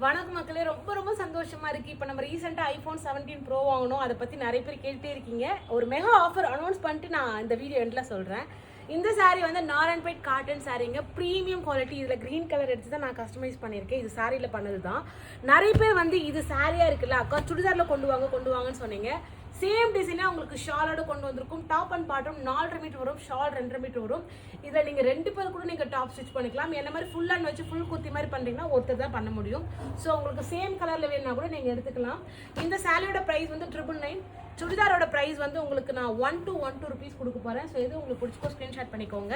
வணக்கம் மக்களே, ரொம்ப ரொம்ப சந்தோஷமா இருக்கு. இப்போ நம்ம ரீசெண்டாக ஐஃபோன் 17 ப்ரோ வாங்கணும். அதை பற்றி நிறைய பேர் கேட்டுட்டே இருக்கீங்க. ஒரு மெகா ஆஃபர் அனௌன்ஸ் பண்ணிட்டு நான் இந்த வீடியோ எண்டில் சொல்கிறேன். இந்த சாரீ வந்து நாராயண்பேட் காட்டன் சாரீங்க, ப்ரீமியம் குவாலிட்டி. இதில் க்ரீன் கலர் எடுத்து தான் நான் கஸ்டமைஸ் பண்ணியிருக்கேன். இது சாரியில் பண்ணது தான். நிறைய பேர் வந்து இது சாரியாக இருக்குல்ல அக்கா, சுடிதாரில் கொண்டு வாங்கன்னு சொன்னீங்க. சேம் டிசைனாக உங்களுக்கு ஷாலோட கொண்டு வந்திருக்கும். டாப் அண்ட் பாட்டம் 4.5 மீட்டர் வரும், ஷால் 2.5 மீட்டர் வரும். இதில் நீங்கள் 2 பேர் கூட நீங்கள் டாப் ஸ்டிச் பண்ணிக்கலாம். என்ன மாதிரி ஃபுல் ஹேண்ட் வச்சு ஃபுல் குத்தி மாதிரி பண்ணுறீங்கன்னா ஒருத்தர் தான் பண்ண முடியும். ஸோ உங்களுக்கு சேம் கலரில் வேணும்னா கூட நீங்கள் எடுத்துக்கலாம். இந்த சாரியோட ப்ரைஸ் வந்து 999. சுடிதாரோட ப்ரைஸ் வந்து உங்களுக்கு நான் 1212 ருபீஸ் கொடுக்க போகிறேன். ஸோ இது உங்களுக்கு பிடிச்சிக்கோ, ஸ்க்ரீன்ஷாட் பண்ணிக்கோங்க.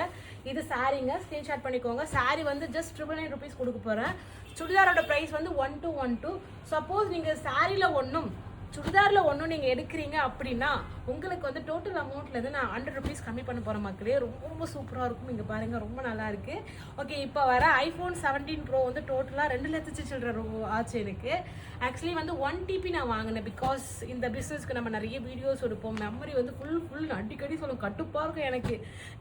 இது சாரீங்க, ஸ்க்ரீன்ஷாட் பண்ணிக்கோங்க. சாரீ வந்து ஜஸ்ட் 999 ருபீஸ் கொடுக்க போகிறேன். சுடிதாரோட ப்ரைஸ் வந்து 1212. சப்போஸ் நீங்கள் சாரியில் ஒன்றும் சுடிதாரில் ஒன்றும் நீங்கள் எடுக்கிறீங்க அப்படின்னா உங்களுக்கு வந்து டோட்டல் அமௌண்ட்லேருந்து நான் 100 ருபீஸ் கம்மி பண்ண போகிற மக்களே. ரொம்ப ரொம்ப சூப்பராக இருக்கும். இங்கே பாருங்கள், ரொம்ப நல்லா இருக்குது. ஓகே, இப்போ வர ஐஃபோன் 17 ப்ரோ வந்து டோட்டலாக 2 லட்சத்து சில்லற ஆச்சு எனக்கு. ஆக்சுவலி வந்து 1 TB நான் வாங்கினேன். பிகாஸ் இந்த பிஸ்னஸ்க்கு நம்ம நிறைய வீடியோஸ் எடுப்போம். மெமரி வந்து ஃபுல் அடிக்கடி சொல்லும், கட்டுப்பாக இருக்கும் எனக்கு.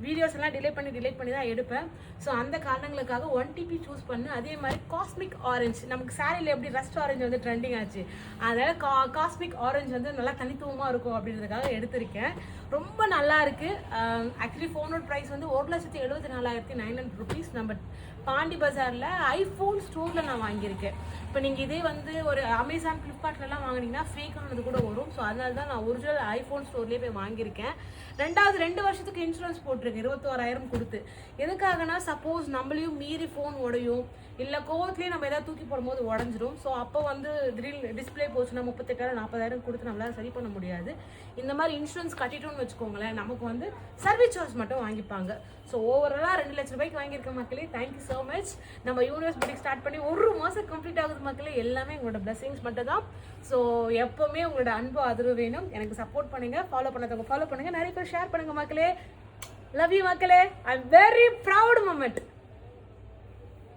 வீடியோஸ் எல்லாம் டிலே பண்ணி தான் எடுப்பேன். ஸோ அந்த காரணங்களுக்காக 1 TB சூஸ் பண்ணு. அதே மாதிரி காஸ்மிக் ஆரஞ்சு, நமக்கு சாரியில் எப்படி ரஸ்ட் ஆரஞ்சு வந்து ட்ரெண்டிங் ஆச்சு, அதனால் காஸ்மிக் ஆரஞ்சு வந்து நல்லா தனித்துவமாக இருக்கும் அப்படின்றதுக்காக எடுத்திருக்கேன். ரொம்ப நல்லா இருக்குது. ஆக்சுவலி ஃபோனோட ப்ரைஸ் வந்து 1,74,900 ருபீஸ். நம்ம பாண்டி பஜாரில் ஐஃபோன் ஸ்டோரில் நான் வாங்கியிருக்கேன். இப்போ நீங்கள் இதே வந்து ஒரு அமேசான், ஃப்ளிப்கார்ட்லலாம் வாங்கினீங்கன்னா ஃபேக்கானது கூட வரும். ஸோ அதனால தான் நான் ஒரிஜினல் ஐஃபோன் ஸ்டோர்லேயே போய் வாங்கியிருக்கேன். 2 வருஷத்துக்கு இன்சூரன்ஸ் போட்டிருக்கேன் 21,000 கொடுத்து. எதுக்காகனா சப்போஸ் நம்மளையும் மீறி ஃபோன் உடையும், இல்லை கோவத்துலேயே நம்ம எதாவது தூக்கி போடும்போது உடஞ்சிரும். ஸோ அப்போ வந்து திடீர்னு டிஸ்பிளே போச்சுன்னா 38,000 40,000 கொடுத்து நம்மளால் சரி பண்ண முடியாது. இந்த மாதிரி இன்சூரன்ஸ் கட்டிட்டோம்னு வச்சுக்கோங்களேன், நமக்கு வந்து சர்வீஸ் சார்ஜ் மட்டும் வாங்கிப்பாங்க. ஸோ ஓவராலாக 2 லட்ச ரூபாய்க்கு வாங்கியிருக்க மக்களே. Thank you so much. நம்ம யூனிவர்ஸ் புட்டிக் ஸ்டார்ட் பண்ணி 1 மாதம் கம்ப்ளீட் ஆகுது மக்களே. எல்லாமே உங்களோட பிளஸிங்ஸ் மட்டும் தான். ஸோ எப்போவுமே உங்களோட அன்பு ஆதரவு வேணும். எனக்கு சப்போர்ட் பண்ணுங்கள். ஃபாலோ பண்ணாதவங்க ஃபாலோ பண்ணுங்கள். நிறைய பேர் ஷேர் பண்ணுங்கள் மக்களே. லவ் யூ மக்களே. I am very proud moment.